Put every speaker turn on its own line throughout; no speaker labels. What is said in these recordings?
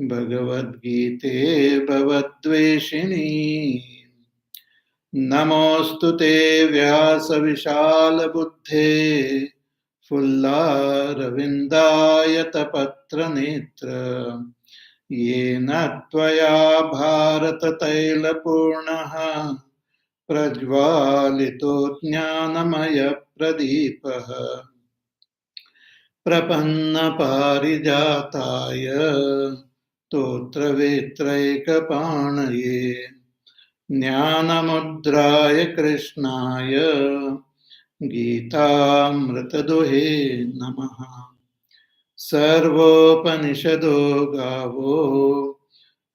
भगवद्गीते भवद्वेषिणी नमोऽस्तु ते व्यासविशालबुद्धे फुल्लारविन्दायतपत्रनेत्र येन त्वया भारततैलपूर्णः प्रज्वालितो ज्ञानमयप्रदीपः प्रपन्नपारिजाताय स्तोत्रवेत्रैकपाणये ज्ञानमुद्राय कृष्णाय गीतामृतदुहे नमः। सर्वोपनिषदो गावो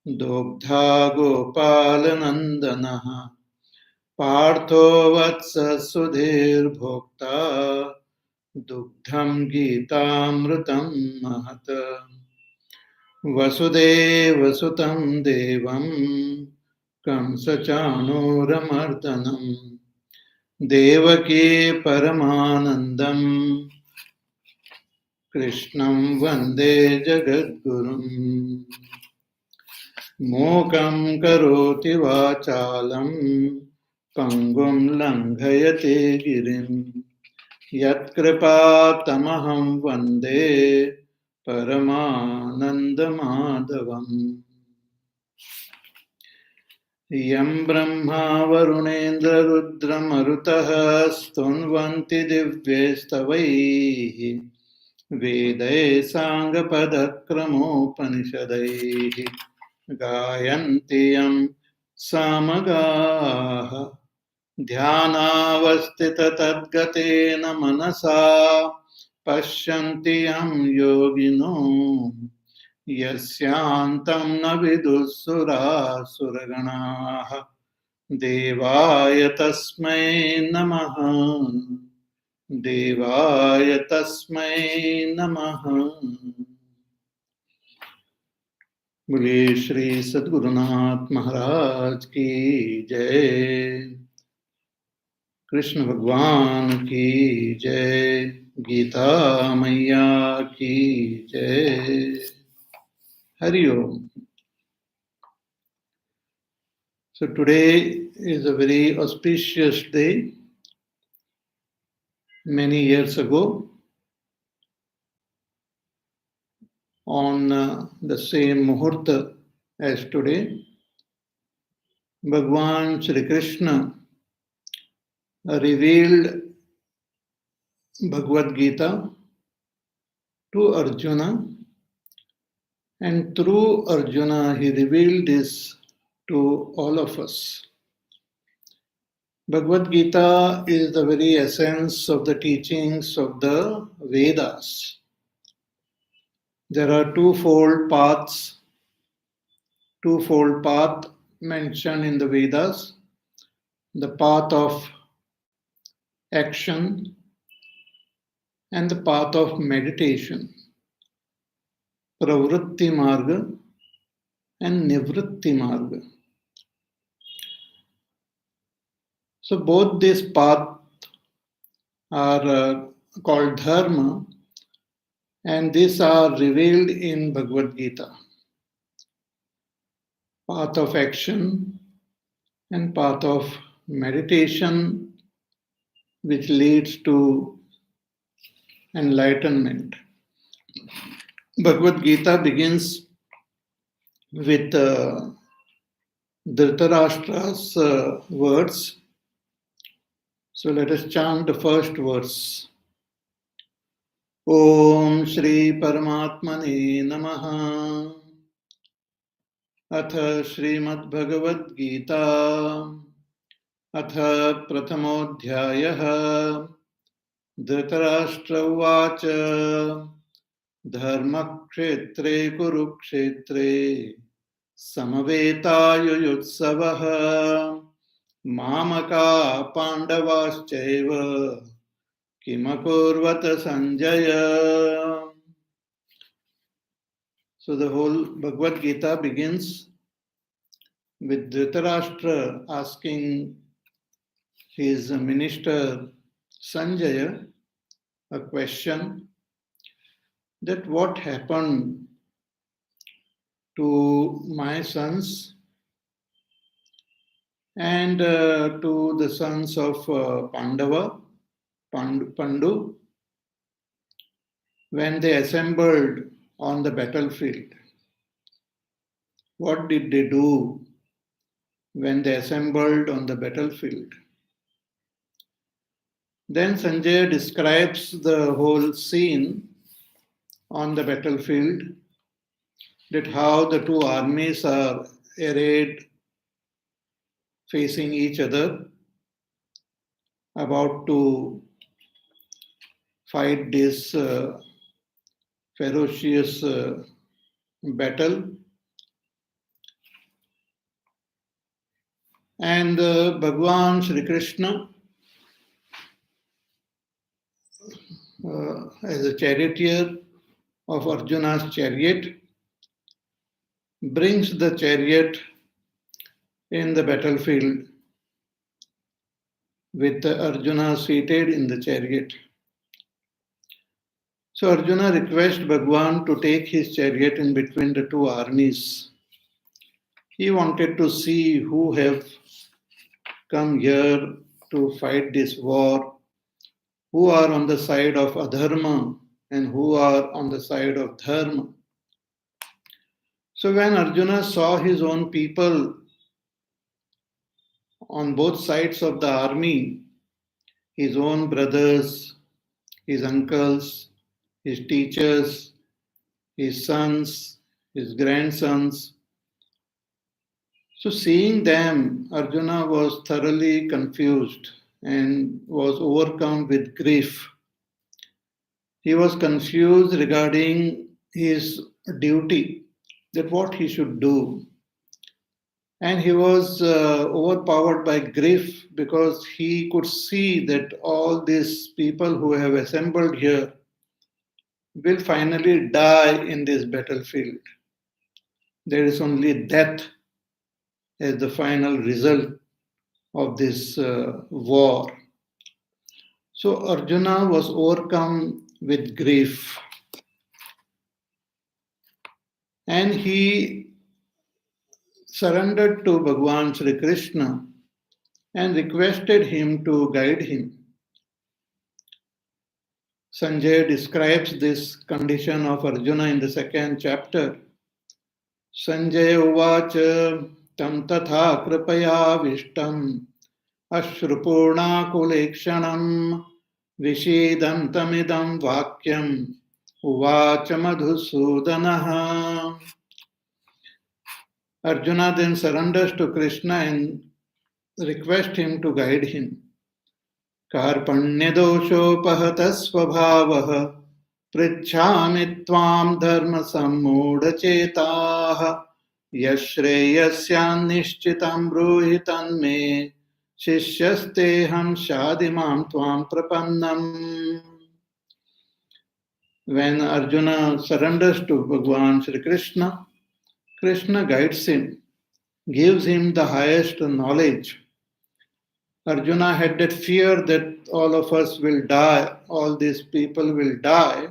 दोग्धा गोपालनन्दनः पार्थो वत्स सुधीर्भोक्ता दुग्धं गीतामृतं महत्। वसुदेवसुतं देवं कंसचाणूरमर्दनं देवकी परमानन्दं कृष्णं वन्दे जगद्गुरुम्। मूकं करोति वाचालं पङ्गुं लङ्घयते गिरिं यत्कृपातमहं वन्दे परमानन्दमाधवम्। यं ब्रह्मा वरुणेन्द्ररुद्रमरुतः स्तुन्वन्ति दिव्यैस्तवैः वेदैः साङ्गपदक्रमोपनिषदैः गायन्ति यं सामगाः ध्यानावस्थिततद्गतेन मनसा पश्यन्ति यं योगिनो यस्यान्तं न विदुःसुरासुरगणाः देवाय तस्मै नमः। देवाय तस्मै नमः। बोलिए श्री सद्गुरुनाथ महाराज की जय। कृष्ण भगवान की जय। गीता मैया की जय। हरि ओम। So today is a very auspicious day. Many years ago, on the same muhurta as today, Bhagwan Shri Krishna revealed Bhagavad Gita to Arjuna, and through Arjuna he revealed this to all of us. Bhagavad Gita is the very essence of the teachings of the Vedas. There are twofold path mentioned in the Vedas: the path of action and the path of meditation, pravritti marga and nivritti marga. So both these paths are called dharma, and these are revealed in Bhagavad Gita. Path of action and path of meditation, which leads to enlightenment. Bhagavad Gita begins with Dhritarashtra's words. So let us chant the first verse. Om Shri Paramatmane Namaha. अथ श्रीमद्भगवद्गीता अथ प्रथमोऽध्यायः धृतराष्ट्र उवाच धर्मक्षेत्रे कुरुक्षेत्रे समवेतायुयुत्सवः मामका पाण्डवाश्चैव किमकुर्वत Sanjay. So the whole Bhagavad Gita begins with Dhritarashtra asking his minister Sanjaya a question, that what happened to my sons and to the sons of Pandu, when they assembled on the battlefield. What did they do when they assembled on the battlefield? Then Sanjay describes the whole scene on the battlefield, that how the two armies are arrayed facing each other, about to fight this ferocious battle. And Bhagwan Sri Krishna, as a charioteer of Arjuna's chariot, brings the chariot in the battlefield with Arjuna seated in the chariot. So Arjuna requests Bhagwan to take his chariot in between the two armies. He wanted to see who have come here to fight this war, who are on the side of adharma and who are on the side of dharma. So when Arjuna saw his own people on both sides of the army, his own brothers, his uncles, his teachers, his sons, his grandsons. So seeing them, Arjuna was thoroughly confused and was overcome with grief. He was confused regarding his duty, that what he should do. And he was overpowered by grief because he could see that all these people who have assembled here will finally die in this battlefield. There is only death as the final result of this war. So Arjuna was overcome with grief. And he surrendered to Bhagwan Sri Krishna and requested him to guide him. Sanjay describes this condition of Arjuna in the second chapter. Sanjay uvacha tam tatha kripayavishtam ashrupurnakulekshanam vishedantamidam vakyam uvacha madhusudanaha. Arjuna then surrenders to Krishna and requests him to guide him. कार्पण्यदोषोपहतस्वभावः पृच्छामि त्वां धर्मसम्मूढचेताः यश्रेयस्यान्निश्चितं ब्रूहि तन्मे शिष्यस्तेऽहं शाधिमां त्वां प्रपन्नम्. When Arjuna surrenders to Bhagwan Sri Krishna, Krishna guides him, gives him the highest knowledge. Arjuna had that fear that all of us will die, all these people will die.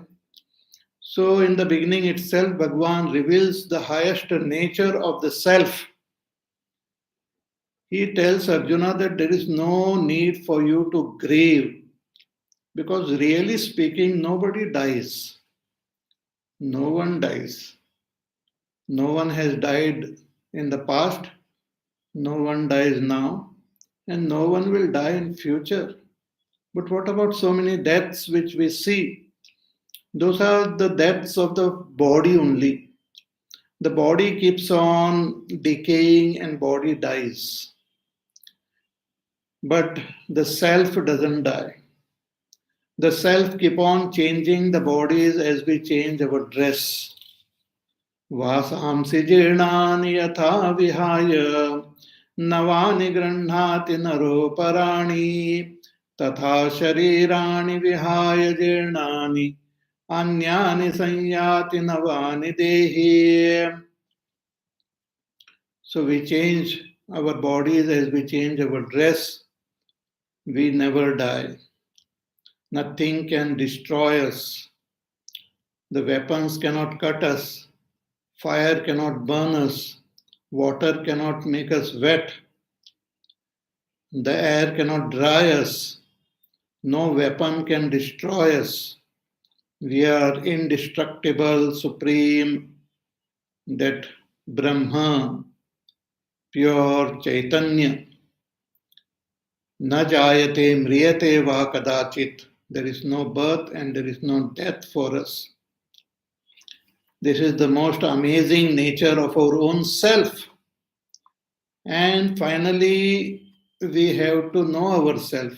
So in the beginning itself, Bhagwan reveals the highest nature of the self. He tells Arjuna that there is no need for you to grieve, because really speaking, nobody dies. No one dies. No one has died in the past, no one dies now, and no one will die in future. But what about so many deaths which we see? Those are the deaths of the body only. The body keeps on decaying and body dies. But the self doesn't die. The self keep on changing the bodies as we change our dress. Vasamsi jirnani yatha vihaya navani grannhati naroparani तथा शरीराणि विहाय जीर्णानि अन्यानि संयाति नवानि देहि. So we change our bodies as we change our dress. We never die. Nothing can destroy us. The weapons cannot cut us. Fire cannot burn us. Water cannot make us wet. The air cannot dry us. No weapon can destroy us. We are indestructible, supreme, that Brahma, pure Chaitanya. Na jayate mriyate va kadachit. There is no birth and there is no death for us. This is the most amazing nature of our own self. And finally, we have to know ourselves.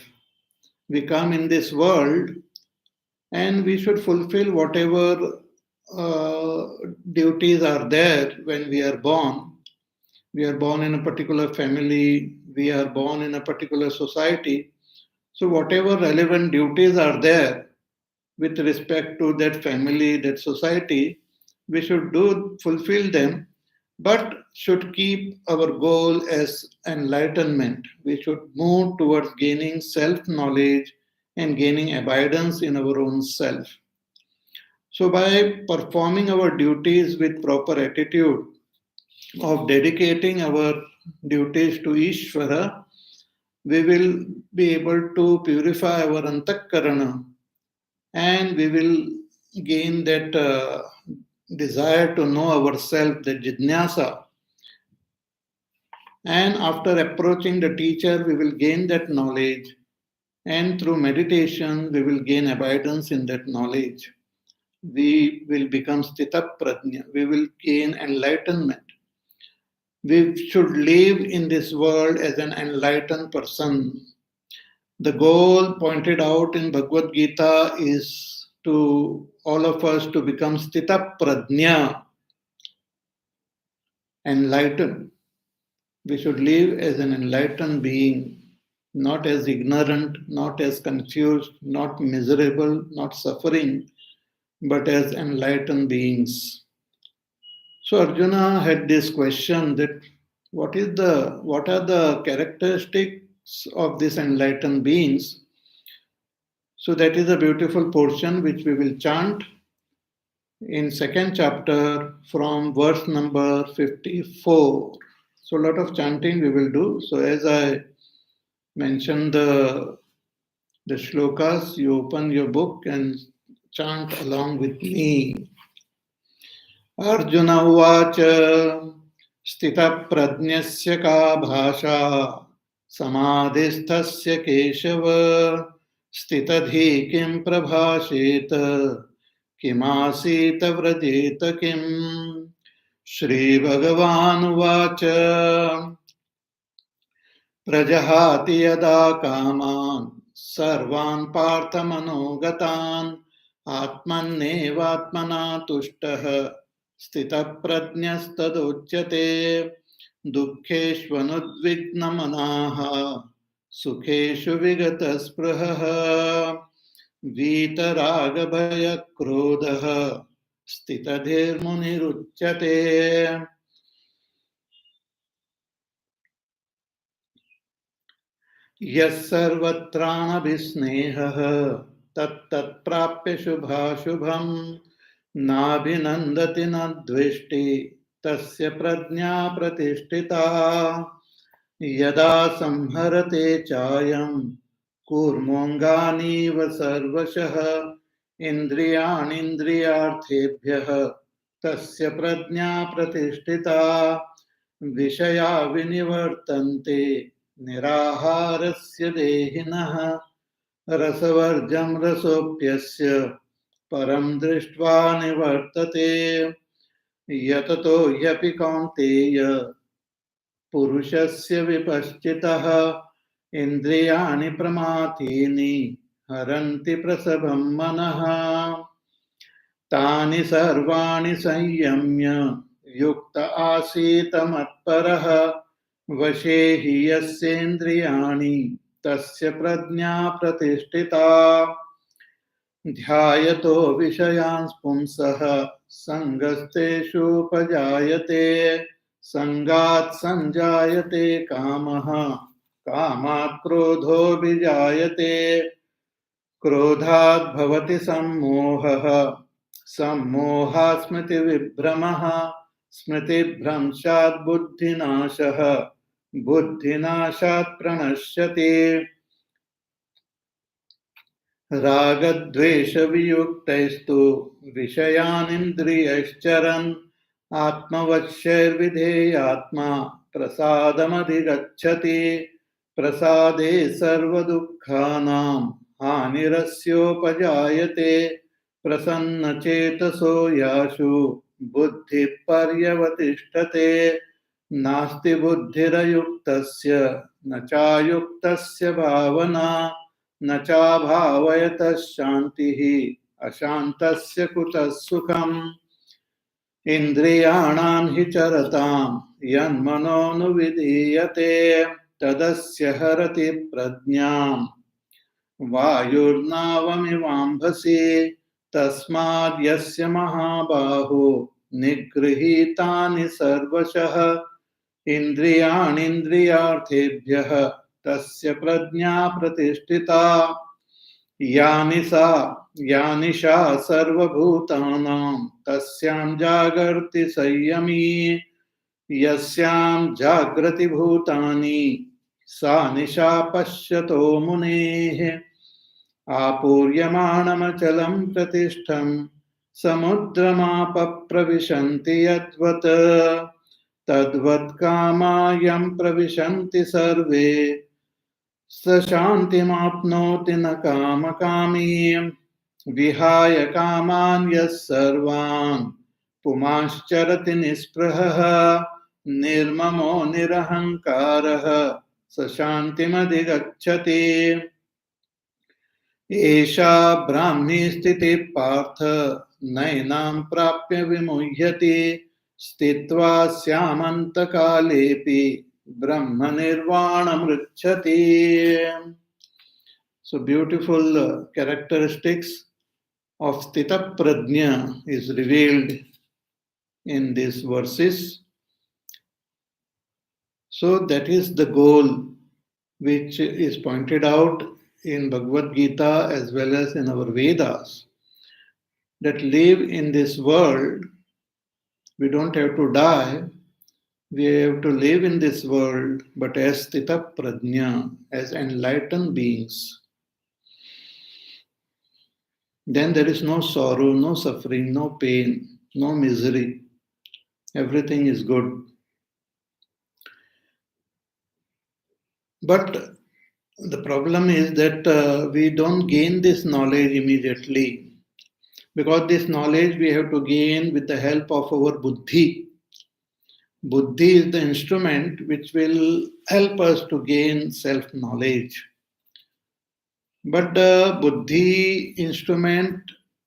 We come in this world and we should fulfill whatever duties are there when we are born. We are born in a particular family, we are born in a particular society. So, whatever relevant duties are there with respect to that family, that society, we should fulfill them, but should keep our goal as enlightenment. We should move towards gaining self knowledge and gaining abidance in our own self. So, by performing our duties with proper attitude, of dedicating our duties to Ishvara, we will be able to purify our antakarana and we will gain that desire to know ourselves, the jidnyasa. And after approaching the teacher, we will gain that knowledge. And through meditation, we will gain abidance in that knowledge. We will become sthita prajna. We will gain enlightenment. We should live in this world as an enlightened person. The goal pointed out in Bhagavad Gita is to all of us to become sthita prajna, enlightened. We should live as an enlightened being, not as ignorant, not as confused, not miserable, not suffering, but as enlightened beings. So Arjuna had this question that what are the characteristics of these enlightened beings? So that is a beautiful portion which we will chant in second chapter from verse number 54. So a lot of chanting we will do. So as I mentioned the shlokas, you open your book and chant along with me. Arjun उवाच स्थितप्रज्ञस्य का भाषा समाधिस्थस्य केशव स्थितधि किं प्रभाषेत किमासीत व्रजेत किम् श्रीभगवानुवाच प्रजहाति यदा कामान् सर्वान् पार्थमनोगतान् आत्मन्नेवात्मना तुष्टः स्थितप्रज्ञस्तदुच्यते दुःखेष्वनुद्विग्नमनाः सुखेषु विगतस्पृहः वीतरागभयक्रोधः स्थितधीर्मुनिरुच्यते यः सर्वत्राणभिस्नेहः तत्तत्प्राप्य शुभाशुभम् नाभिनन्दति न द्वेष्टि तस्य प्रज्ञा प्रतिष्ठिता यदा संहरते चायं कूर्मोऽङ्गानीव सर्वशः इन्द्रियाणीन्द्रियार्थेभ्यः तस्य प्रज्ञा प्रतिष्ठिता विषया विनिवर्तन्ते निराहारस्य देहिनः रसवर्जं रसोऽप्यस्य परं दृष्ट्वा निवर्तते यततो ह्यपि कौन्तेय पुरुषस्य विपश्चितः इन्द्रियाणि प्रमाथीनि हरन्ति प्रसभं मनः तानि सर्वाणि संयम्य युक्त आसीत मत्परः वशे हि यस्येन्द्रियाणि तस्य प्रज्ञा प्रतिष्ठिता ध्यायतो विषयान् पुंसः सङ्गस्तेषुपजायते सङ्गात् सञ्जायते कामः कामात् क्रोधोऽभिजायते क्रोधात् भवति सम्मोहः सम्मोहात् स्मृतिविभ्रमः स्मृतिभ्रंशात् बुद्धिनाशः बुद्धिनाशात् प्रणश्यते रागद्वेषवियुक्तैस्तु विषयानिन्द्रियैश्चरन् आत्मवश्यैर्विधेयात्मा प्रसादमधिगच्छति प्रसादे सर्वदुःखानां हानिरस्योपजायते प्रसन्नचेतसो यासु बुद्धिः पर्यवतिष्ठते नास्ति बुद्धिरयुक्तस्य न चायुक्तस्य भावना न चाभावयतः शान्तिः अशान्तस्य कुतः सुखम् इन्द्रियाणां हि चरतां यन्मनोनुविधीयते तदस्य हरति प्रज्ञां वायुर्नावमिवाम्भसि तस्माद् यस्य महाबाहो निगृहीतानि सर्वशः इन्द्रियाणीन्द्रियार्थेभ्यः तस्य प्रज्ञा प्रतिष्ठिता यानि सा सर्वभूतानां तस्यां जागर्ति संयमी यस्यां जागृति भूतानि सा निशा पश्यतो मुनेः आपूर्यमाणमचलं प्रतिष्ठं समुद्रमापप्रविशन्ति यद्वत् तद्वत् कामायं प्रविशन्ति सर्वे स शान्तिमाप्नोति न कामकामी विहाय कामान् यः सर्वान् पुमांश्चरति निःस्पृहः निर्ममो निरहङ्कारः स शान्तिमधिगच्छति एषा ब्राह्मी स्थितिः पार्थ नैनां प्राप्य विमुह्यति स्थित्वा स्यामन्तकालेऽपि ब्रह्मनिर्वाणमृच्छति. So beautiful characteristics of Sthita Prajna is revealed in these verses. So that is the goal which is pointed out in Bhagavad Gita as well as in our Vedas, that live in this world. We don't have to die. We have to live in this world, but as Sthita Prajna, as enlightened beings. Then there is no sorrow, no suffering, no pain, no misery. Everything is good. But the problem is that we don't gain this knowledge immediately, because this knowledge we have to gain with the help of our buddhi. Buddhi is the instrument which will help us to gain self-knowledge. But the buddhi instrument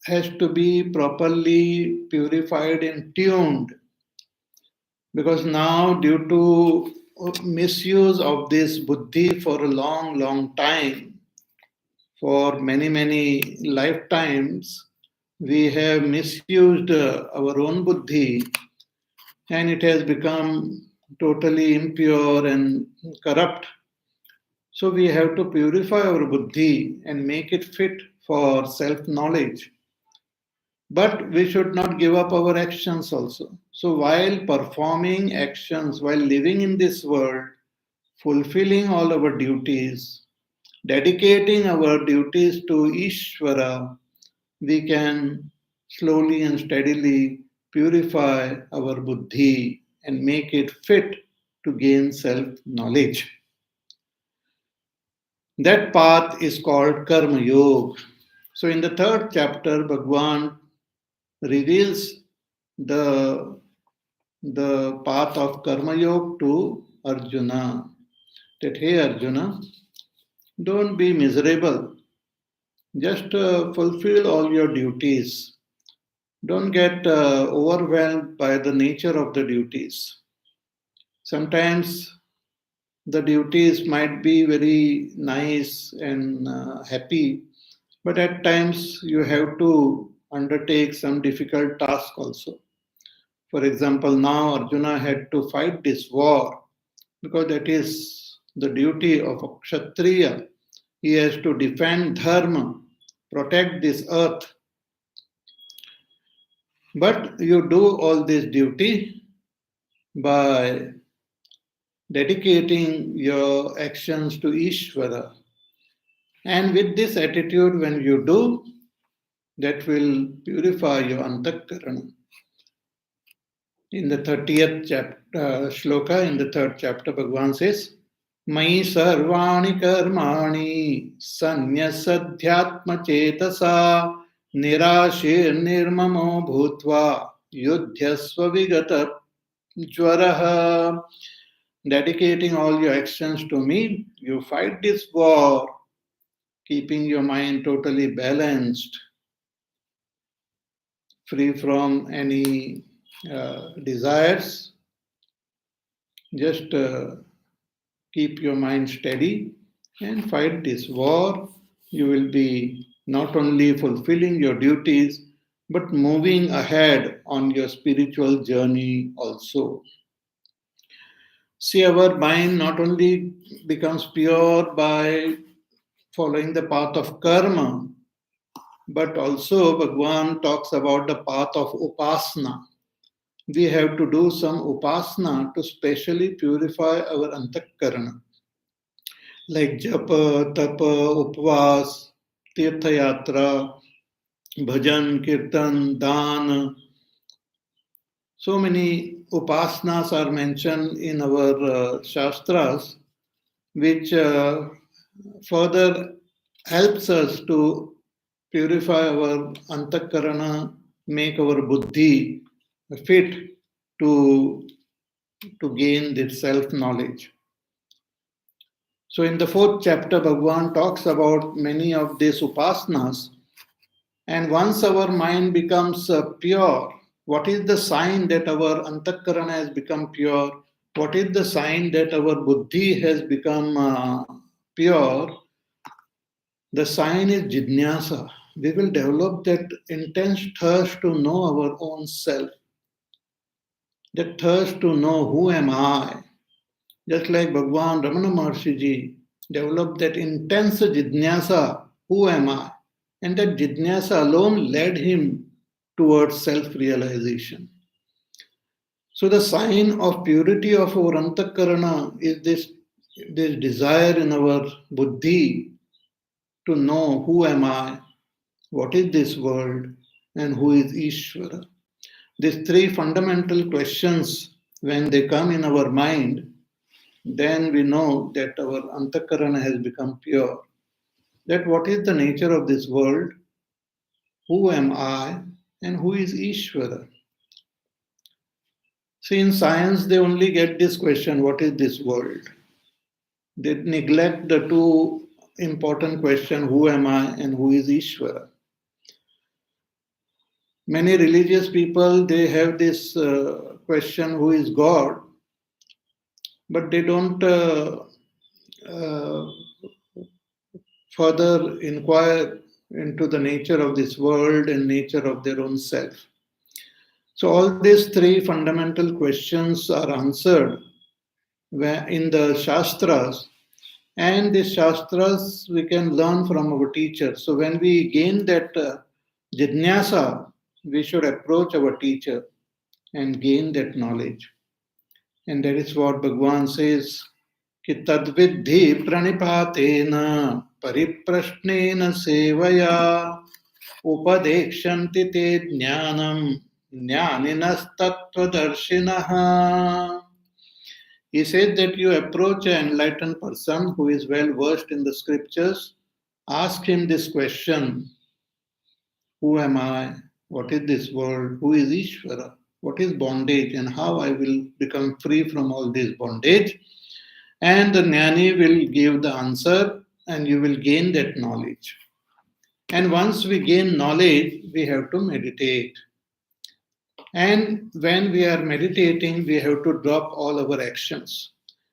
has to be properly purified and tuned, because now due to misuse of this buddhi for a long time, for many lifetimes, we have misused our own buddhi, and it has become totally impure and corrupt. So we have to purify our buddhi and make it fit for self-knowledge. But we should not give up our actions also. So while performing actions, while living in this world, fulfilling all our duties, dedicating our duties to Ishvara, we can slowly and steadily purify our buddhi and make it fit to gain self-knowledge. That path is called Karma Yoga. So in the third chapter, Bhagavan reveals the path of Karma Yoga to Arjuna. That, hey Arjuna, don't be miserable. Just fulfill all your duties. Don't get overwhelmed by the nature of the duties. Sometimes the duties might be very nice and happy, but at times you have to undertake some difficult task also. For example, now Arjuna had to fight this war because that is the duty of a Kshatriya. He has to defend Dharma, protect this earth. But you do all this duty by dedicating your actions to Ishvara. And with this attitude, when you do, that will purify your antakarana. In the 30th chapter, shloka, in the third chapter, Bhagavan says, Mai sarvani karmani sanyasadhyatma chetasa nirashir nirmamo bhutva yudhyasva vigata jwaraha. Dedicating all your actions to me, you fight this war, keeping your mind totally balanced, free from any desires. Just keep your mind steady and fight this war. You will be not only fulfilling your duties, but moving ahead on your spiritual journey also. See, our mind not only becomes pure by following the path of karma, but also Bhagwan talks about the path of upasana. We have to do some upasana to specially purify our antakarana, like japa, tapa, upvas, tirtha yatra, bhajan, kirtan, dan. So many upasanas are mentioned in our shastras, which further helps us to purify our antakarana, make our buddhi fit to gain this self-knowledge. So in the fourth chapter, Bhagavan talks about many of these upasanas. And once our mind becomes pure, what is the sign that our antakarana has become pure? What is the sign that our buddhi has become pure? The sign is jidnyasa. We will develop that intense thirst to know our own self, that thirst to know who am I. Just like Bhagwan Ramana Maharshi Ji developed that intense jidnyasa, who am I? And that jidnyasa alone led him towards self-realization. So the sign of purity of our antakarana is this desire in our buddhi to know who am I, what is this world, and who is Ishvara. These three fundamental questions, when they come in our mind, then we know that our antakarana has become pure. That what is the nature of this world, who am I, and who is Ishvara. See, in science, they only get this question, what is this world? They neglect the two important questions, who am I and who is Ishvara. Many religious people, they have this question, who is God? But they don't uh, further inquire into the nature of this world and nature of their own self. So all these three fundamental questions are answered in the Shastras, and the Shastras we can learn from our teachers. So when we gain that jidnyasa, we should approach our teacher and gain that knowledge. And that is what Bhagavan says, कि तद्विद्धि प्रणिपातेन परिप्रश्नेन सेवया उपदेक्षन्ति ते ज्ञानं ज्ञानिनस्तत्त्वदर्शिनः. He said that you approach an enlightened person who is well versed in the scriptures, ask him this question, who am I? What is this world? Who is Ishvara? What is bondage and how I will become free from all this bondage? And the Jnani will give the answer and you will gain that knowledge. And once we gain knowledge, we have to meditate. And when we are meditating, we have to drop all our actions.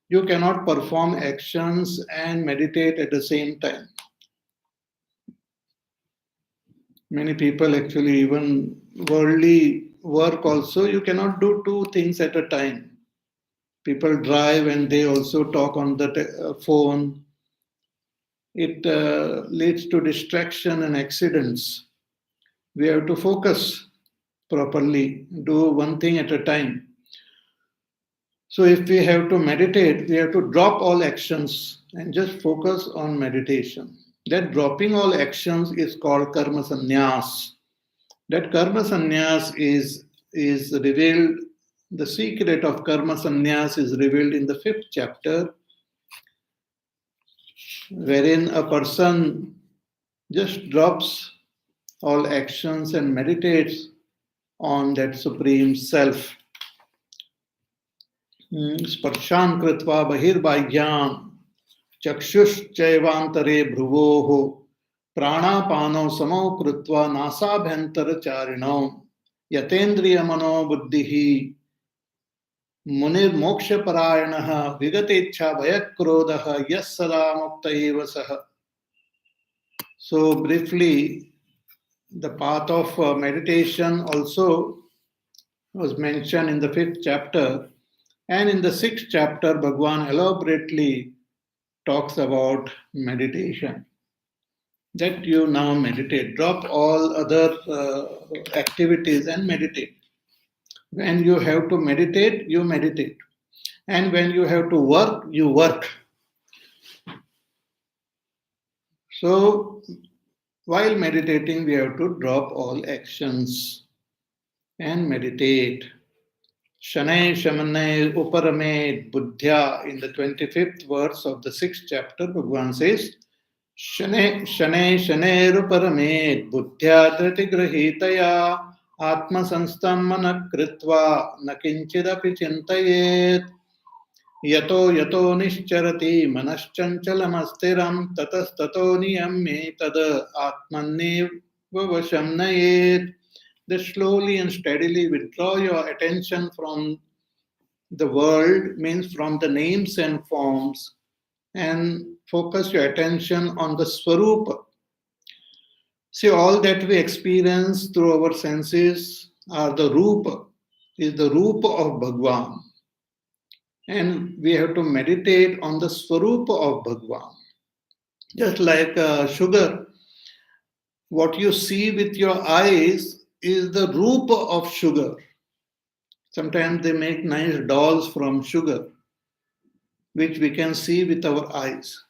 You cannot perform actions and meditate at the same time. Many people actually, even worldly work also, you cannot do two things at a time. People drive and they also talk on the phone. It leads to distraction and accidents. We have to focus properly, do one thing at a time. So if we have to meditate, we have to drop all actions and just focus on meditation. That dropping all actions is called karma sannyas. That karma sannyas is revealed, the secret of karma sannyas is revealed in the 5th chapter, wherein a person just drops all actions and meditates on that supreme self. Sparshan kritva bahirbahyam चक्षुश्चैवान्तरे भ्रुवोः प्राणापानो समौ कृत्वा नासाभ्यन्तरचारिणौ यतेन्द्रियमनोबुद्धिः मुनिर्मोक्षपरायणः विगतेच्छा भयक्रोधः यः सदा मुक्त एव सः. So briefly, the path of meditation also was mentioned in the 5th chapter, and in the 6th chapter Bhagwan elaborately talks about meditation. That you now meditate. Drop all other activities and meditate. When you have to meditate, you meditate. And when you have to work, you work. So, while meditating, we have to drop all actions and meditate. Shanay Shamanay Uparamed Buddhya, in the 25th verse of the 6th chapter, Bhagavan says, Shane Shaneruparame Buddhya Dratigrahitaya Atma Sanstam Manakritva Nakinchidapi Chintayet Yato Yato Nischarati Manaschanchalamastheram Tatastato Niyame Tada Atmanne Vavasham Nayet. That slowly and steadily withdraw your attention from the world, means from the names and forms, and focus your attention on the Swarupa. See, all that we experience through our senses are the Rupa, is the Rupa of Bhagwan. And we have to meditate on the Swarupa of Bhagwan. Just like sugar, what you see with your eyes is the Rupa of sugar. Sometimes they make nice dolls from sugar, which we can see with our eyes.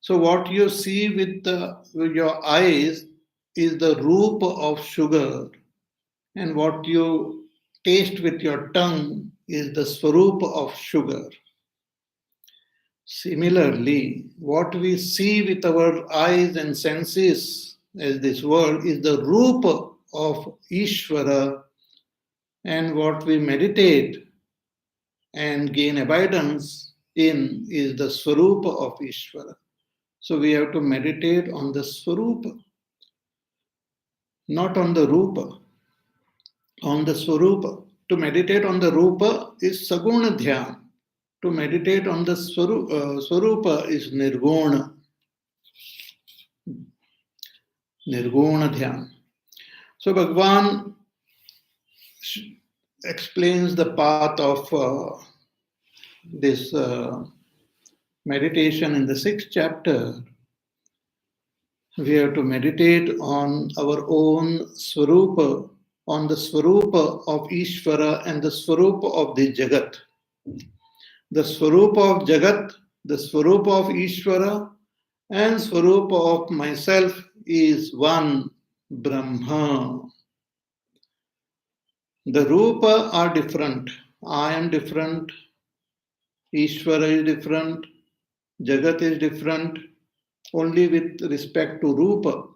So what you see with your eyes is the Rupa of sugar, and what you taste with your tongue is the Swarupa of sugar. Similarly, what we see with our eyes and senses as this world is the Rupa of Ishvara, and what we meditate and gain abidance in is the Swarupa of Ishvara. So we have to meditate on the Swarupa, not on the Rupa, on the Swarupa. To meditate on the Rupa is Saguna Dhyan. To meditate on the Swarupa is Nirguna. Nirguna Dhyan. So Bhagwan explains the path of this meditation in the 6th chapter. We have to meditate on our own Swarupa, on the Swarupa of Ishvara and the Swarupa of the Jagat. The Swarupa of Jagat, the Swarupa of Ishvara, and Swarupa of myself is one Brahma. The Rupa are different. I am different. Ishvara is different. Jagat is different. Only with respect to Rupa.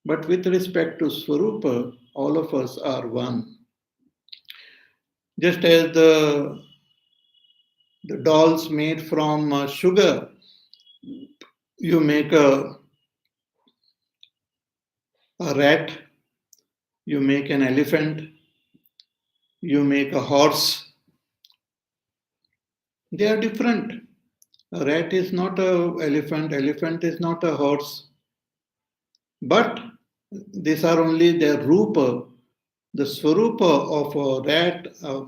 But with respect to Swarupa, all of us are one. Just as the dolls made from sugar, you make a rat, you make an elephant, you make a horse. They are different. A rat is not an elephant, elephant is not a horse. But these are only their rupa. The swarupa of a rat, a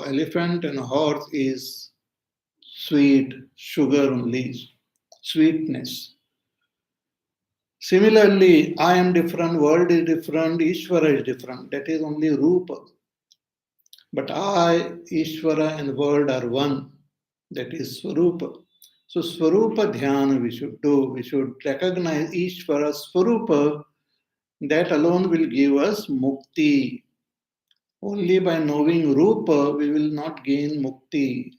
elephant, and a horse is sweet, sugar only, sweetness. Similarly, I am different, world is different, Ishvara is different. That is only rupa. But I, Ishvara and world are one. That is Swarupa. So Swarupa Dhyana we should do. We should recognize Ishvara Swarupa. That alone will give us mukti. Only by knowing Rupa we will not gain mukti.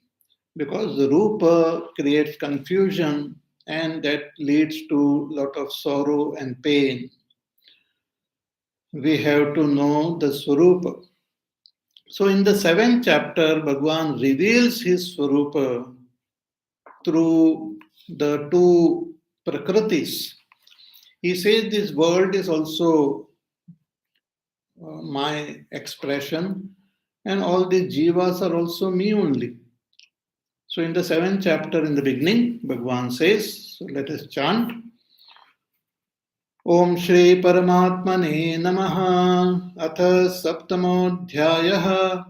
Because the Rupa creates confusion and that leads to a lot of sorrow and pain. We have to know the Swarupa. So in the seventh chapter, Bhagwan reveals his Swarupa through the two Prakritis. He says this world is also my expression and all these jivas are also me only. So in the seventh chapter in the beginning, Bhagwan says, so let us chant. Om Shri Paramatmane Namaha Ath Saptamodhyayah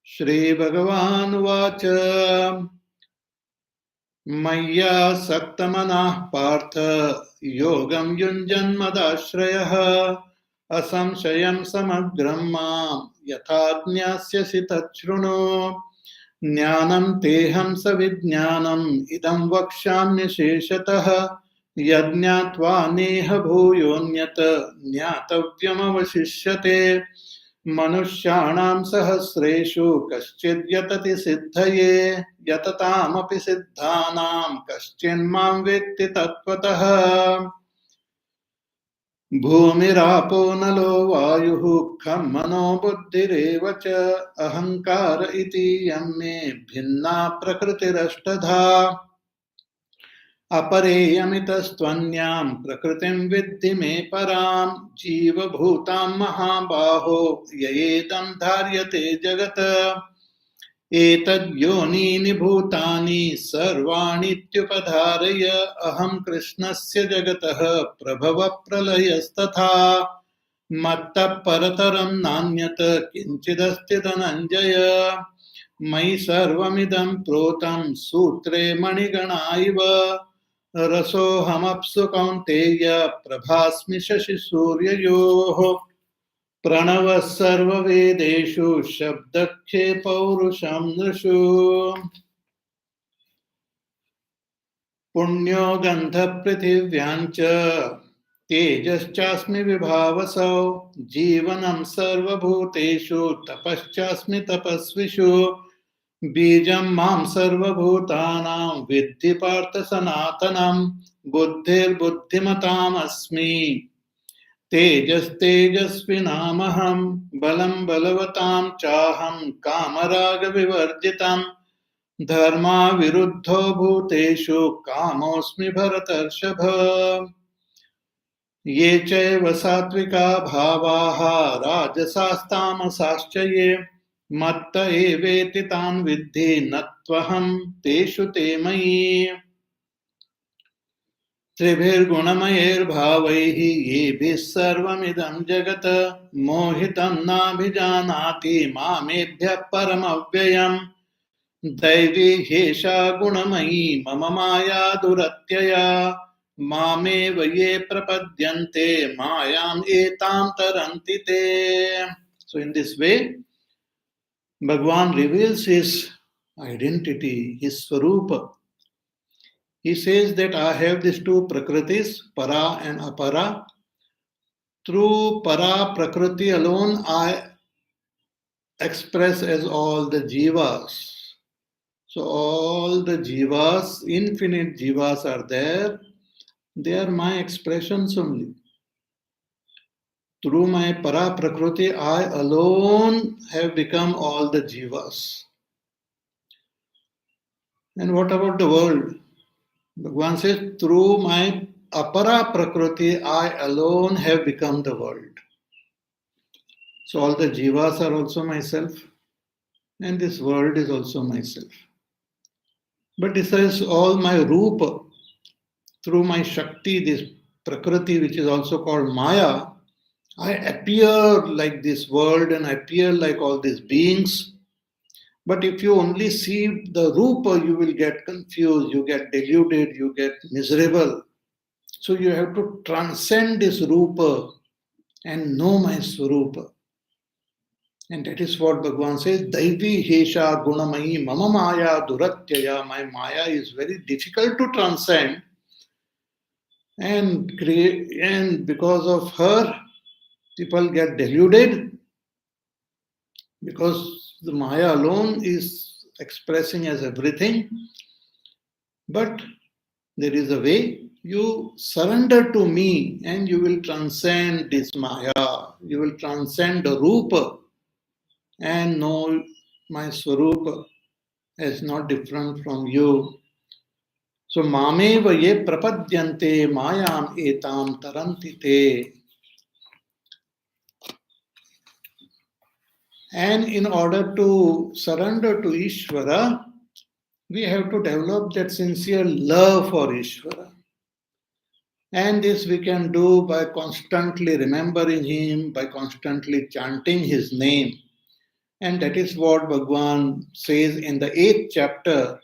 Shri Bhagavan Vacha Maya Saktamanah Partha Yogam Yunjanmadashrayah Asamshayam Samagram Mam Yathajnyasyasi Tachrunu Jnanam Teham Savidjnanam Idam Vakshamya Sheshatah Yajñatva Neha Bhuyonyata Jnatavyam Avashishyate Manushyanam Sahasreshu Kaschid Yatati Siddhaye Yatataamapi Siddhanam Kaschinmam Vetti Tattvataha Bhumirapo nalo vayuh kham mano buddhirev cha ahankara iti yamme bhinna prakritirashtadha apareyamitastvanyam prakritim viddhi me param jiva bhutam mahabaho yayetam dharyate jagata एतद्योनीनि भूतानि सर्वाणीत्युपधारय अहं कृष्णस्य जगतः प्रभवः प्रलयस्तथा मत्तः परतरं नान्यत् किञ्चिदस्ति धनञ्जय मयि सर्वमिदं प्रोतं सूत्रे मणिगणा इव रसोऽहमप्सु कौन्तेय प्रभास्मि शशिसूर्ययोः प्रणवः सर्ववेदेषु शब्दखे पौरुषं नृषु पुण्यो गन्धपृथिव्यां च तेजश्चास्मि विभावसौ जीवनं सर्वभूतेषु तपश्चास्मि तपस्विषु बीजं मां सर्वभूतानां विद्धि पार्थ सनातनं बुद्धिर्बुद्धिमतामस्मि तेजस्तेजस्विनामहं बलं बलवतां चाहं कामरागविवर्जितं धर्माविरुद्धो भूतेषु कामोऽस्मि भरतर्षभ ये चैव सात्विका भावाः राजसास्तामसाश्च ये मत्त एवेति तान् विद्धि न त्वहं तेषु ते मयि त्रिभिर्गुणमयैर्भावैः येभिः सर्वमिदं जगत् मोहितं नाभिजानाति मामेभ्यः परमव्ययम् दैवी ह्येषा गुणमयी मम माया दुरत्यया मामेव ये प्रपद्यन्ते मायाम् एतां तरन्ति ते. So in this way, Bhagwan reveals his identity, his swarupa. He says that I have these two prakritis, para and apara. Through para prakriti alone, I express as all the jivas. So all the jivas, infinite jivas are there. They are my expressions only. Through my para prakriti, I alone have become all the jivas. And what about the world? Bhagavan says, through my apara prakriti, I alone have become the world. So all the jivas are also myself, and this world is also myself. But this is all my rupa. Through my shakti, this prakriti, which is also called maya, I appear like this world and I appear like all these beings. But if you only see the rupa, you will get confused, you get deluded, you get miserable. So you have to transcend this rupa and know my swarupa. And that is what Bhagavan says, Daivi Hesha Gunamayi Mama Maya Duratyaya. My Maya is very difficult to transcend, and because of her, people get deluded, because the Maya alone is expressing as everything. But there is a way. You surrender to me and you will transcend this Maya. You will transcend the Rupa and know my Swarupa as not different from you. So, Mameva ye prapadyante mayam etam taranti te. And in order to surrender to Ishvara, we have to develop that sincere love for Ishvara. And this we can do by constantly remembering him, by constantly chanting his name. And that is what Bhagwan says in the 8th chapter.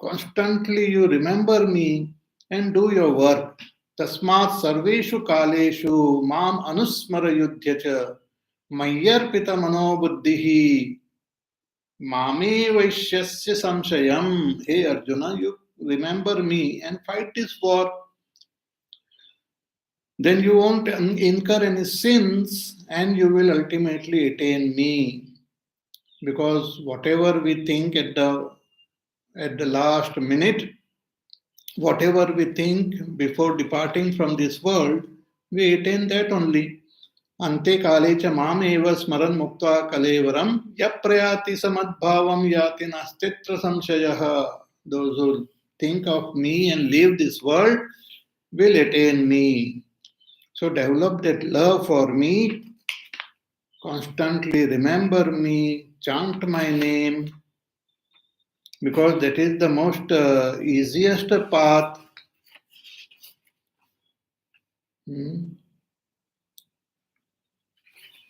Constantly you remember me and do your work. Tasmat sarveshu kaleshu mam anusmara yudhyacha mayyarpita manobuddhihi mame vaishyasya samshayam. Hey Arjuna, you remember me and fight this war. Then you won't incur any sins and you will ultimately attain me. Because whatever we think at the last minute, whatever we think before departing from this world, we attain that only. Ante kale cha mam eva smaran mukta kalevaram yaprayati samadbhavam yati nastitra samshayaha. Those who think of me and leave this world will attain me. So develop that love for me, constantly remember me, chant my name, because that is the most easiest path.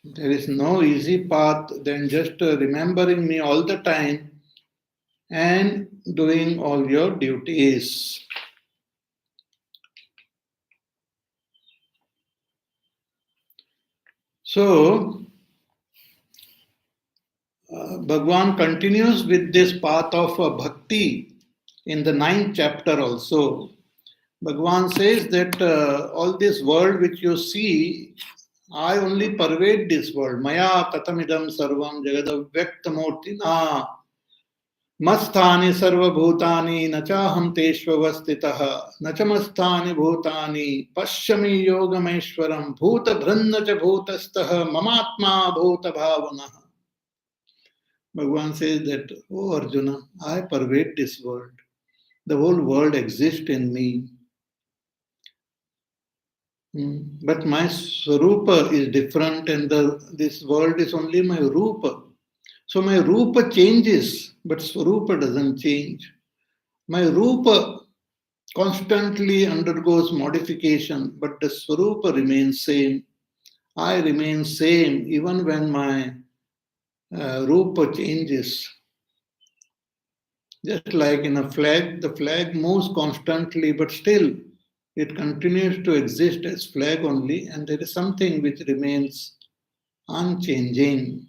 There is no easy path than just remembering me all the time and doing all your duties. So, Bhagwan continues with this path of bhakti in the 9th chapter also. Bhagwan says that all this world which you see, I only pervade this world. Maya tatamidam sarvam jagadavhyaktamurtina मत्स्थानि सर्वभूतानि न चाहं तेष्वस्थितः न च मत्स्थानि भूतानि पश्यमि योगमैश्वरं भूतभृन्न च भूतस्थः ममात्मा भूतभावनः. Bhagavan says that, oh Arjuna, I pervade this world. The whole world exists in me. But my Swarupa is different and this world is only my Rupa. So my Rupa changes, but Swarupa doesn't change. My Rupa constantly undergoes modification, but the Swarupa remains same. I remain same even when my Rupa changes. Just like in a flag, the flag moves constantly, but still it continues to exist as flag only, and there is something which remains unchanging.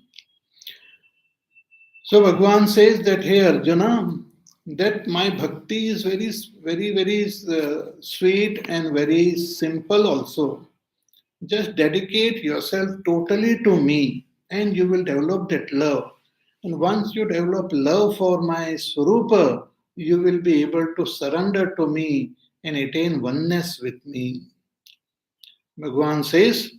So Bhagavan says that, hey Arjuna, that my bhakti is very sweet and very simple also. Just dedicate yourself totally to me and you will develop that love. And once you develop love for my Swarupa, you will be able to surrender to me and attain oneness with me. Bhagavan says,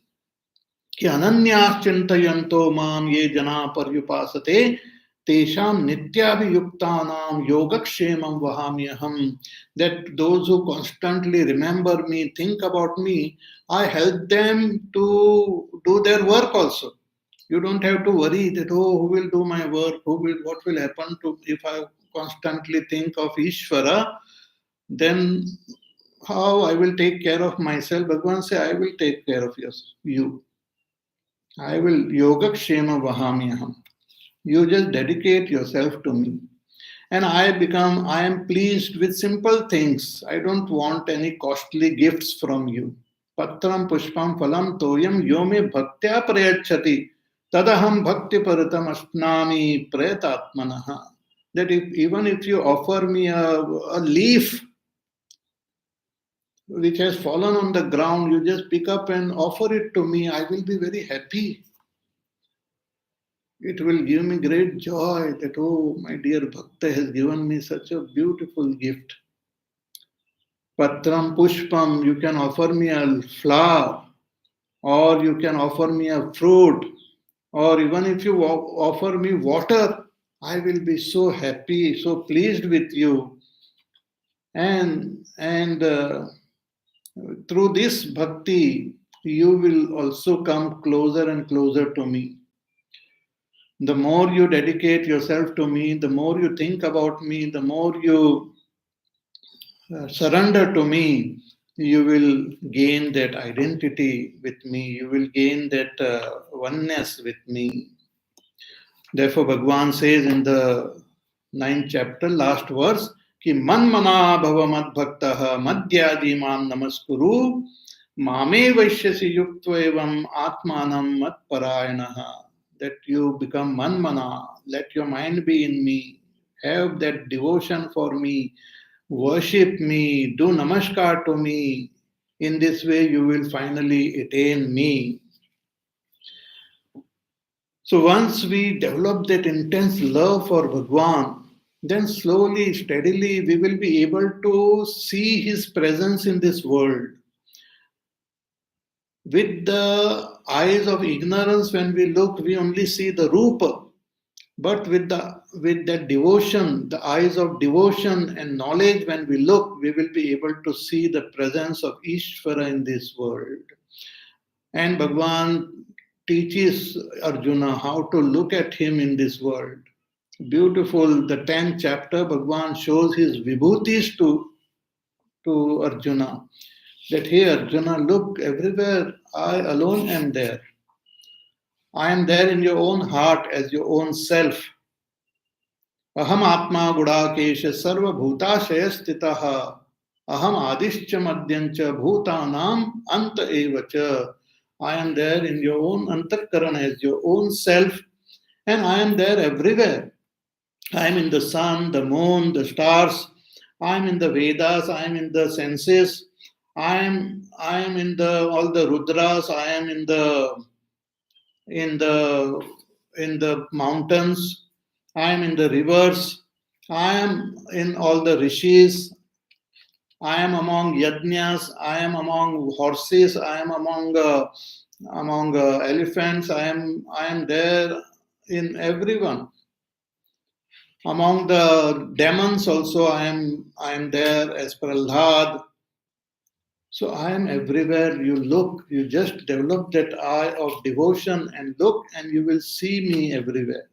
कि अनन्याश्चिन्तयन्तो माम ये जना पर्युपासते तेषां नित्याभियुक्तानां योगक्षेमं वहाम्यहम्. That those who constantly remember me, think about me, I help them to do their work also. You don't have to worry that, oh, who will do my work, what will happen to if I constantly think of Ishvara, then how I will take care of myself. Bhagavan say, I will take care of you. I will yogakshema vahamyaham. You just dedicate yourself to me. And I am pleased with simple things. I don't want any costly gifts from you. Patram pushpam phalam toyam yome bhaktya prayachati Tadaham bhakti paratam ashnami prayatatmanaha. That even if you offer me a leaf which has fallen on the ground, you just pick up and offer it to me, I will be very happy. It will give me great joy that, oh, my dear Bhakta has given me such a beautiful gift. Patram Pushpam, you can offer me a flower, or you can offer me a fruit, or even if you offer me water, I will be so happy, so pleased with you. And through this bhakti, you will also come closer and closer to me. The more you dedicate yourself to me, the more you think about me, the more you surrender to me, you will gain that identity with me, you will gain that oneness with me. Therefore, Bhagwan says in the 9th chapter, last verse, कि मन मना भव मद भक्त मद्यादि माम नमस्कुरु मामे वैश्यसि युक्त एवं आत्मानं मत परायणः. That you become manmana, let your mind be in me, have that devotion for me, worship me, do namaskar to me. In this way, you will finally attain me. So once we develop that intense love for Bhagwan, then slowly, steadily, we will be able to see his presence in this world. With the eyes of ignorance, when we look, we only see the Rupa. But with that devotion, the eyes of devotion and knowledge, when we look, we will be able to see the presence of Ishvara in this world. And Bhagwan teaches Arjuna how to look at him in this world. Beautiful, the 10th chapter, Bhagwan shows his vibhutis to Arjuna. That here, Arjuna, look everywhere, I alone am there. I am there in your own heart as your own self. Aham atma gudakesha sarva bhutashaya stitaha. Aham adishcha madhyancha bhutanam anta evacha. I am there in your own antarkarana as your own self, and I am there everywhere. I am in the sun, the moon, the stars. I am in the Vedas. I am in the senses. I am in the all the rudras. I am in the in the mountains. I am in the rivers. I am in all the rishis. I am among yajnas. I am among horses. I am among elephants. I am there in everyone. Among the demons also I am there as Prahlad. So I am everywhere you look. You just develop that eye of devotion and look, and you will see me everywhere.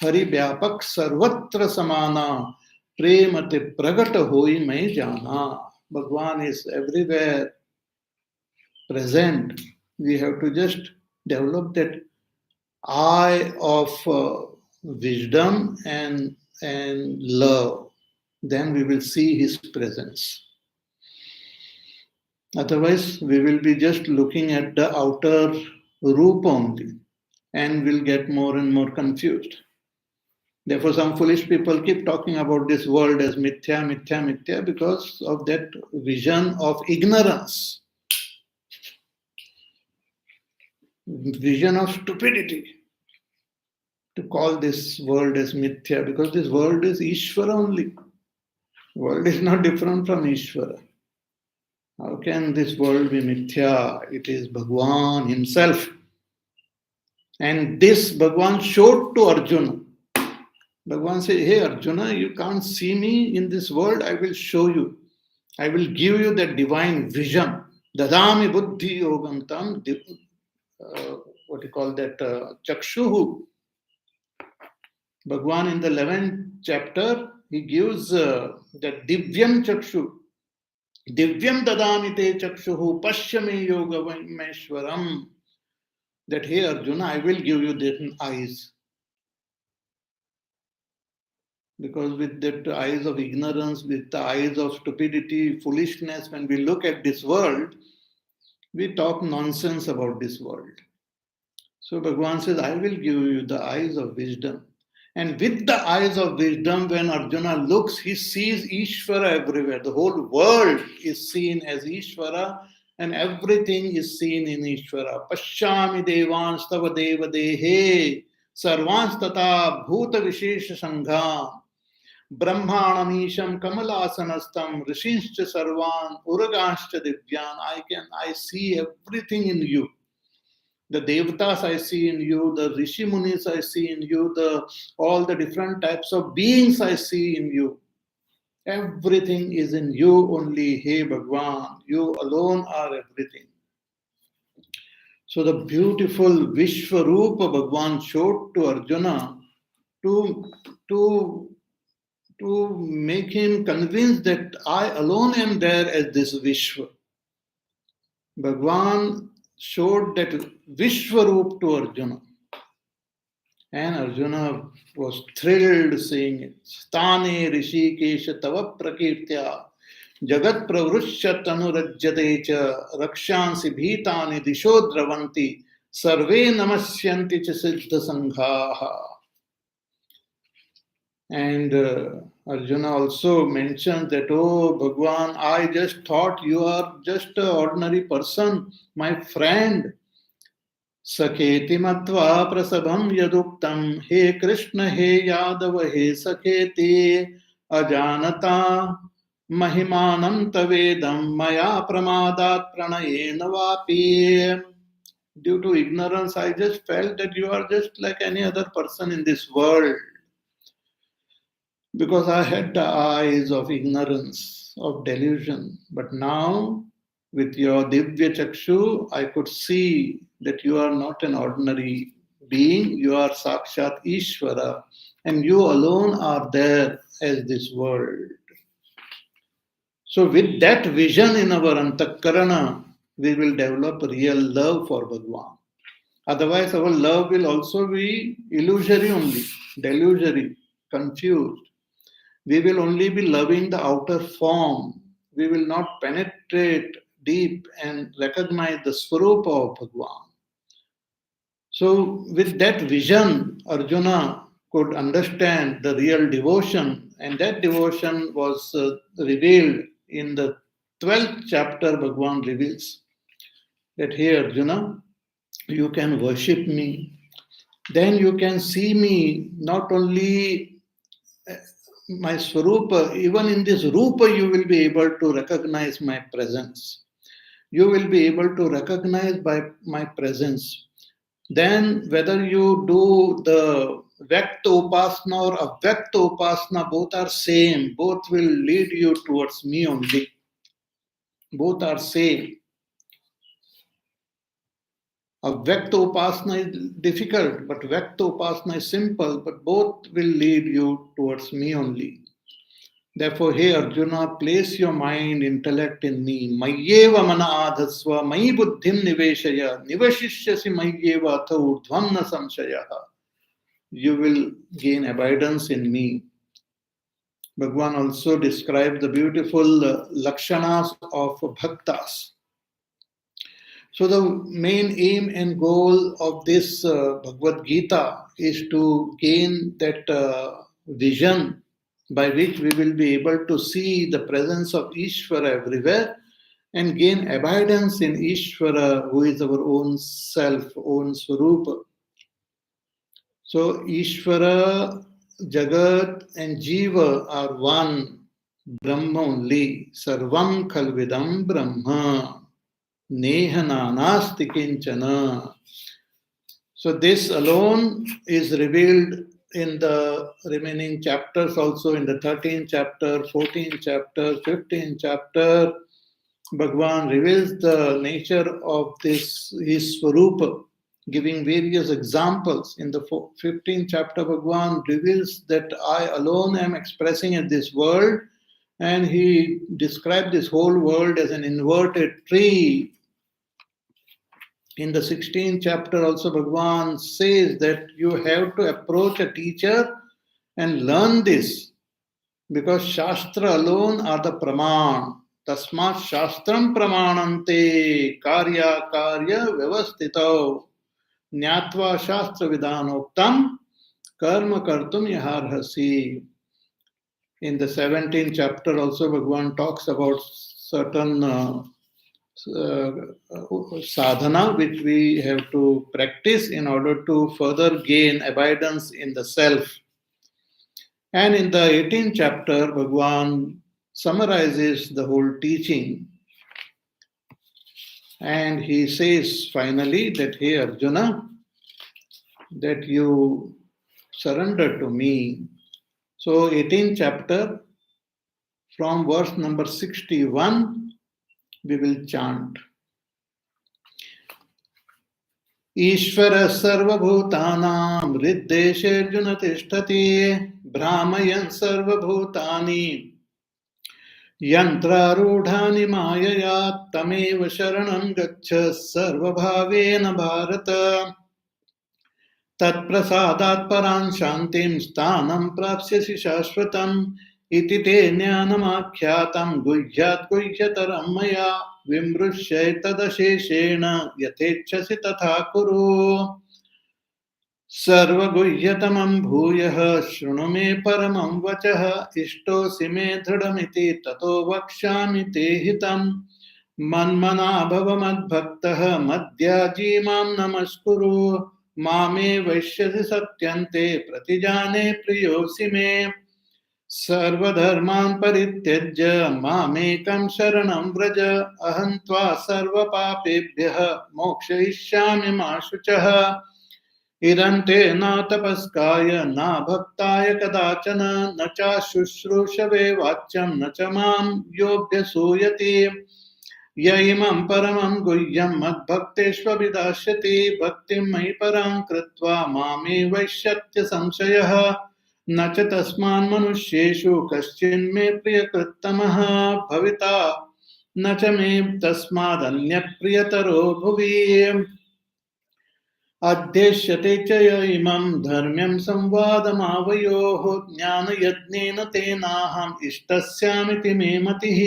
Hari Vyapak Sarvatra Samana Premate Pragata Hoi Mai Jana. Bhagwan is everywhere present. We have to just develop that eye of wisdom and love. Then we will see his presence. Otherwise, we will be just looking at the outer roop only and will get more and more confused. Therefore, some foolish people keep talking about this world as mithya, mithya, mithya because of that vision of ignorance, vision of stupidity. To call this world as mithya because this world is Ishvara only. World is not different from Ishvara. How can this world be mithya? It is Bhagwan himself. And this Bhagwan showed to Arjuna. Bhagwan said, hey Arjuna, you can't see me in this world, I will show you. I will give you that divine vision. Dadami buddhi yogantam, what you call that, chakshuhu. Bhagwan in the 11th chapter, he gives that divyam chakshu. Divyam dadamite chakshuhu pashyame yoga vaimeshwaram. That hey Arjuna, I will give you the eyes. Because with that eyes of ignorance, with the eyes of stupidity, foolishness, when we look at this world, we talk nonsense about this world. So Bhagavan says, I will give you the eyes of wisdom. And with the eyes of wisdom, when Arjuna looks, he sees Ishvara everywhere. The whole world is seen as Ishvara, and everything is seen in Ishvara. Pashyami devans tava deva dehe sarvans tata bhuta vishesha sangha brahmanamisham kamalasanastam rishinscha sarvan uragascha divyan. I see everything in you. The devatas I see in you, the rishi munis I see in you, all the different types of beings I see in you. Everything is in you only, Hey Bhagwan. You alone are everything. So the beautiful Vishwarupa Bhagwan showed to Arjuna to make him convinced that I alone am there as this Vishwa. Bhagwan showed that Vishwarup to Arjuna. And Arjuna was thrilled seeing it. Stane Rishikesha Tava Prakirtya Jagat Pravrushya Tanurajyate Cha Rakshansi Bhitani Disho Dravanti Sarve Namasyanti Cha Siddha Sanghaha. And Arjuna also mentions that, oh Bhagwan, I just thought you are just an ordinary person, my friend. सखेति मत्वा प्रसभं यदुक्तं हे कृष्ण हे यादव हे सखेति अजानता महिमानं तवेदं मया प्रमादात् प्रणयेन वापि. Due to ignorance, I just felt that you are just like any other person in this world. Because I had the eyes of ignorance, of delusion. But now, with your Divya Chakshu, I could see that you are not an ordinary being, you are Sakshat Ishvara, and you alone are there as this world. So with that vision in our Antakarana, we will develop real love for Bhagwan. Otherwise, our love will also be illusory only, delusory, confused. We will only be loving the outer form. We will not penetrate deep and recognize the Swarupa of Bhagwan. So, with that vision, Arjuna could understand the real devotion, and that devotion was revealed in the 12th chapter. Bhagwan reveals that, hey Arjuna, you can worship me, then you can see me not only my Swarupa, even in this Rupa, you will be able to recognize my presence. You will be able to recognize by my presence. Then, whether you do the Vyakta Upasana or Avyakta Upasana, both are same. Both will lead you towards me only. Both are same. Avyakta Upasana is difficult, but Vyakta Upasana is simple, but both will lead you towards me only. Therefore, hey Arjuna, place your mind, intellect in me. Mayyeva mana adhasva, mayi buddhim niveshaya, nivashishyasi mayyeva atha urdhvanna samshayaha. You will gain abidance in me. Bhagwan also described the beautiful lakshanas of bhaktas. So the main aim and goal of this Bhagavad Gita is to gain that vision by which we will be able to see the presence of Ishvara everywhere and gain abidance in Ishvara, who is our own self, own Swarupa. So Ishvara, Jagat and Jiva are one, Brahma only. Sarvam Khalvidam Brahma, Neha Nasti Kinchana. So this alone is revealed in the remaining chapters, also in the 13th chapter, 14th chapter, 15th chapter. Bhagwan reveals the nature of this, his Swarupa, giving various examples. In the 15th chapter, Bhagwan reveals that I alone am expressing in this world, and he described this whole world as an inverted tree. In the 16th chapter also, Bhagwan says that you have to approach a teacher and learn this, because Shastra alone are the Praman. Tasmat Shastram Pramanante Karya Karya Vyavastito. Nyatva Shastra Vidanoktam Karma Kartum Yaharhasi. In the 17th chapter also Bhagavan talks about certain sadhana which we have to practice in order to further gain abidance in the self. And in the 18th chapter, Bhagavan summarizes the whole teaching. And he says finally that, hey Arjuna, that you surrender to me. So 18th chapter, from verse number 61, we will chant. ईश्वर सर्वभूतानां हृद्देशेऽर्जुन तिष्ठति भ्रामयन् सर्वभूतानि यन्त्रारूढानि मायया तमेव शरणं गच्छ सर्वभावेन भारत तत्प्रसादात् परां शान्तिं स्थानं प्राप्स्यसि शाश्वतम् इति ते ज्ञानमाख्यातं गुह्यात् गुह्यतरं मया विमृश्यैतदशेषेण यथेच्छसि तथा कुरु सर्वगुह्यतमं भूयः शृणु मे परमं वचः इष्टोऽसि मे दृढमिति ततो वक्ष्यामि ते हितं मन्मना भव मद्भक्तः मद्याजी मां नमस्कुरु मामे वैश्यसि सत्यन्ते प्रतिजाने प्रियोऽसि मे सर्वधर्मान् परित्यज्य मामेकं शरणं व्रज अहं त्वा सर्वपापेभ्यः मोक्षयिष्यामि मा शुचः इदं ते न तपस्काय न भक्ताय कदाचन न च शुश्रूषवे वाच्यं न च मां योऽभ्यसूयति य इमं परमं गुह्यं मद्भक्तेष्वभिधास्यति भक्तिं मयि परां कृत्वा मामे वैश्यत्य संशयः न च तस्मान् मनुष्येषु कश्चिन्मे प्रियकृत्तमः भविता न च मे तस्मादन्यप्रियतरो भुवि अध्येष्यते च य इमं धर्म्यं संवादमावयोः ज्ञानयज्ञेन तेनाहम् इष्टस्यामिति मे मतिः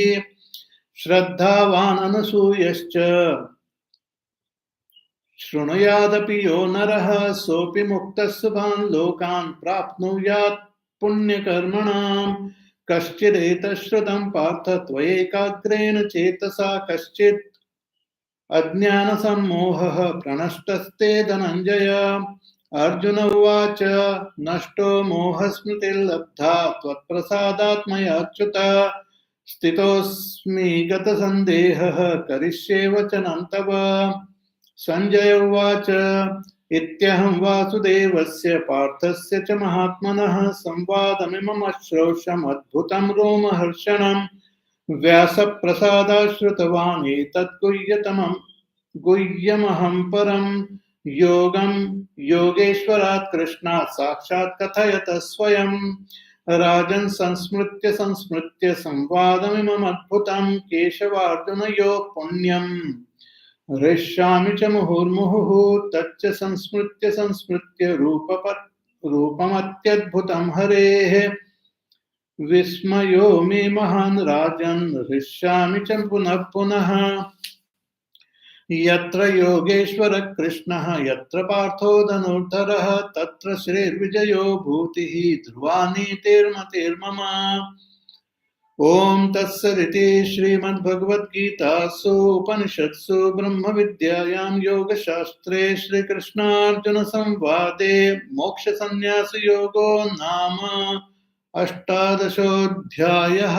श्रद्धावान् अनसूयश्च शृणुयादपि यो नरः सोऽपि मुक्तः शुभान् लोकान् प्राप्नुयात् पुण्यकर्मणाम् कश्चिदेतच्छ्रुतं पार्थ त्वयैकाग्रेण चेतसा कश्चित् अज्ञानसम्मोहः प्रणष्टस्ते धनञ्जय अर्जुन उवाच नष्टो मोहस्मृतिर्लब्धा त्वत्प्रसादात् मयाच्युत स्थितोऽस्मि गतसन्देहः करिष्ये वचनं तव संजय उवाच इत्यहं वासुदेवस्य पार्थस्य च महात्मनः संवादमिमम् अश्रौषम् अद्भुतं रोमहर्षणम् व्यासप्रसादात् श्रुतवान् एतत् गुह्यमहं परं योगं योगेश्वरात् कृष्णात् साक्षात् कथयत स्वयं राजन् संस्मृत्य संस्मृत्य संवादमिमम् अद्भुतं केशवार्जुनयोः पुण्यम् हृष्यामि च मुहुर्मुहुः तच्च संस्मृत्य संस्मृत्य रूपमत्यद्भुतं हरेः विस्मयो मे महान् राजन् हृष्यामि च पुनः पुनः यत्र योगेश्वरः कृष्णः यत्र पार्थो धनुर्धरः तत्र श्रीर्विजयो भूतिः ध्रुवा नीतिर्मतिर्मम ॐ तत्सदिति श्रीमद्भगवद्गीतासु उपनिषत्सु ब्रह्मविद्यायां योगशास्त्रे श्रीकृष्णार्जुनसंवादे मोक्षसंन्यासयोगो नाम अष्टादशोऽध्यायः.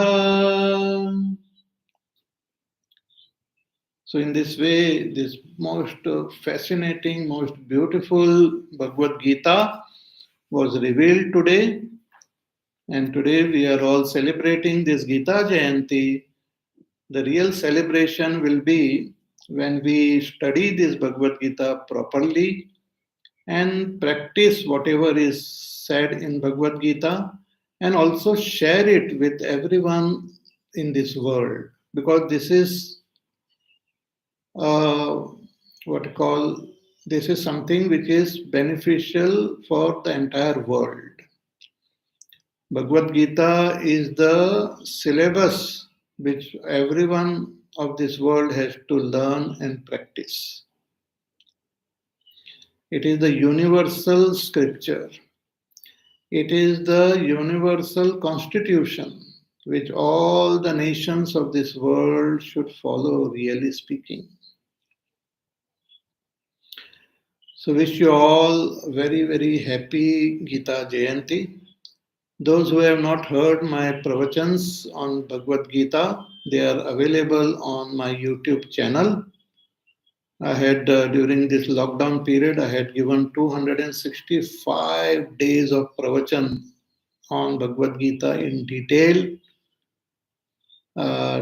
So in this way, this most fascinating, most beautiful Bhagavad Gita was revealed today. And today we are all celebrating this Gita Jayanti. The real celebration will be when we study this Bhagavad Gita properly and practice whatever is said in Bhagavad Gita and also share it with everyone in this world, because this is this is something which is beneficial for the entire world. Bhagavad Gita is the syllabus which everyone of this world has to learn and practice. It is the universal scripture. It is the universal constitution which all the nations of this world should follow, really speaking. So, wish you all very, very happy Gita Jayanti. Those who have not heard my pravachans on Bhagavad Gita, they are available on my YouTube channel. I had, during this lockdown period, I had given 265 days of pravachan on Bhagavad Gita in detail,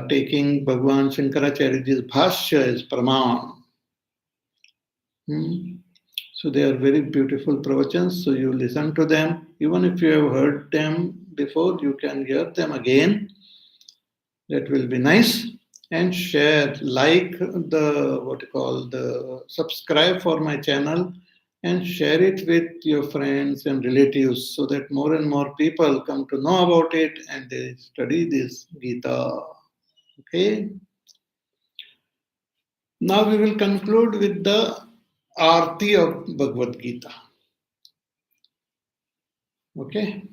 taking Bhagwan Shankaracharya's Bhashya as Praman. So they are very beautiful pravachans. So you listen to them. Even if you have heard them before, you can hear them again. That will be nice. And share, like subscribe for my channel and share it with your friends and relatives so that more and more people come to know about it and they study this Gita. Okay. Now we will conclude with the Aarti of Bhagavad Gita. Okay.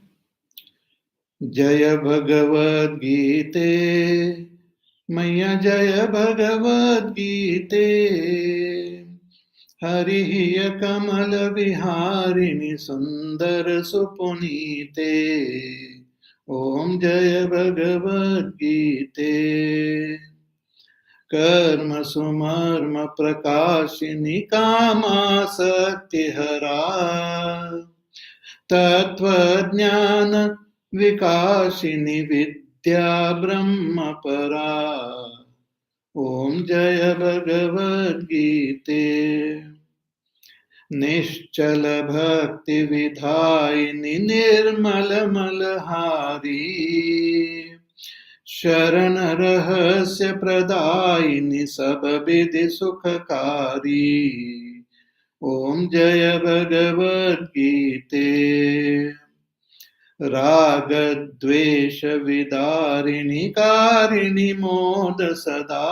Jaya Bhagavad Gita, Maya Jaya Bhagavad Gita, Hariya Kamala Viharini Sundar Supunite, Om Jaya Bhagavad Gita. कर्म सुमर्म प्रकाशिनी कामा सत्यहरा तत्वज्ञान विकासिनी विद्या ब्रह्म परा ओम जय भगवद गीते निश्चल भक्ति विधायिनी निर्मल मलहारी शरण रहस्य प्रदायिनी सब विधि सुखकारी ओम जय भगवद गीते राग द्वेष विदारिणी कारिणी मोद सदा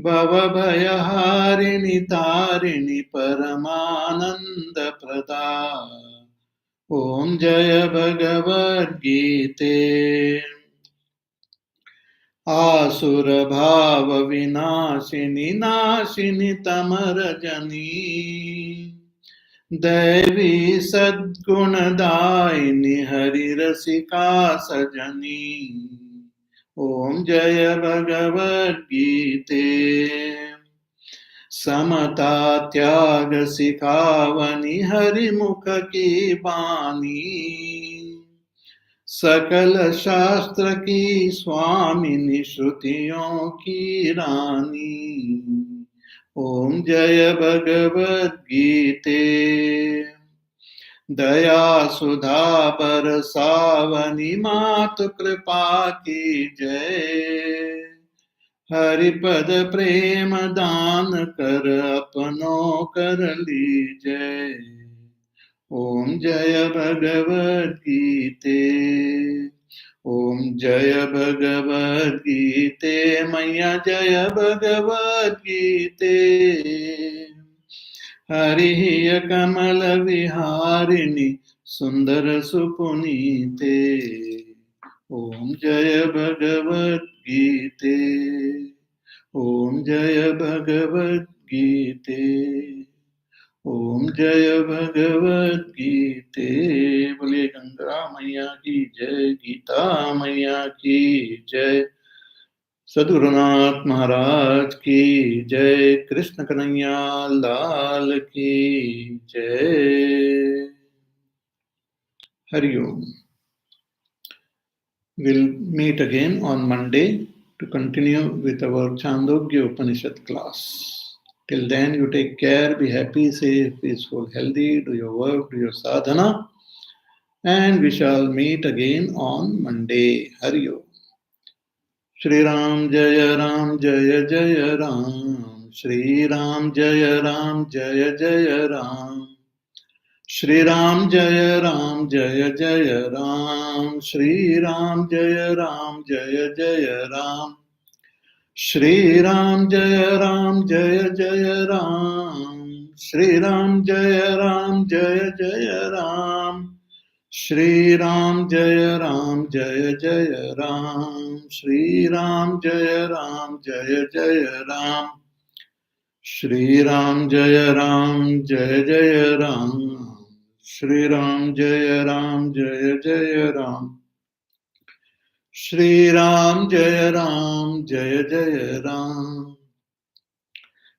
भव भयहारिणी तारिणी परमानंद प्रदा ओम जय भगवद गीते आसुर भाव विनाशिनी नाशिनी तमरजनी दैवी सद्गुणदायिनी हरि रसिका सजनी ओम जय भगवद गीते समता त्याग सिखावनी हरि मुख की बानी सकल शास्त्र की स्वामिनी श्रुतियों की रानी ओम जय भगवद गीते दया सुधा बरसावनी मातु कृपा की जय हरिपद प्रेम दान कर अपनों कर लीजय ओम जय भगवद गीते ओम जय भगवद गीते मैया जय भगवद गीते हरिः कमल विहारिणी सुंदर सुपुनीते ओम जय भगवद गीते ओम जय भगवद गीते ओम जय भगवद गीते बोलिए गंगा मैया की जय गीता मैया की जय सद्गुरुनाथ महाराज की जय कृष्ण कन्हैया लाल की जय Hariom We'll meet again on Monday to continue with our Chandogya Upanishad class. Till then, you take care, be happy, safe, peaceful, healthy, do your work, do your sadhana, and we shall meet again on Monday. Hari Om. Shri Ram Jaya Ram Jaya Jaya Ram. Shri Ram Jaya Ram Jaya Jaya Ram. Shri Ram Jaya Ram Jaya Jaya Ram. Shri Ram Jaya Ram Jaya Jaya Ram. Shri Ram Jaya Ram Jaya Jaya Ram. Shri Ram Jaya Ram Jaya Jaya Ram, Shri Ram Jaya Ram Jaya Jaya Ram, Shri Ram Jaya Ram Jaya Jaya Ram, Shri Ram Jaya Ram Jaya Jaya Ram, Shri Ram Jaya Ram Jaya Jaya Ram, Shri Ram Jaya Ram Jaya Jaya Ram,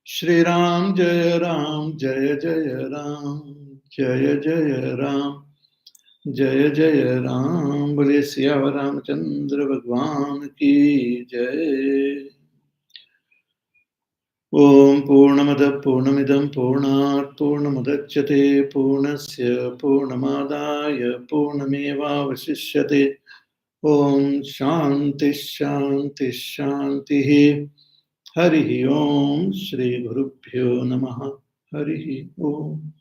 Shri Ram Jaya Ram Jaya Jaya Ram, Jaya Jaya Ram जय जय राम। बोले सियावर रामचंद्र भगवान की जय। ओम पूर्णमद पूर्णमिदं पूर्णात् पूर्णमुदच्यते पूर्णस्य पूर्णमादाय पूर्णमेवावशिष्यते। ओम शांति शांति शांति। हरि ओम। श्री गुरुभ्यो नमः। हरि ओम।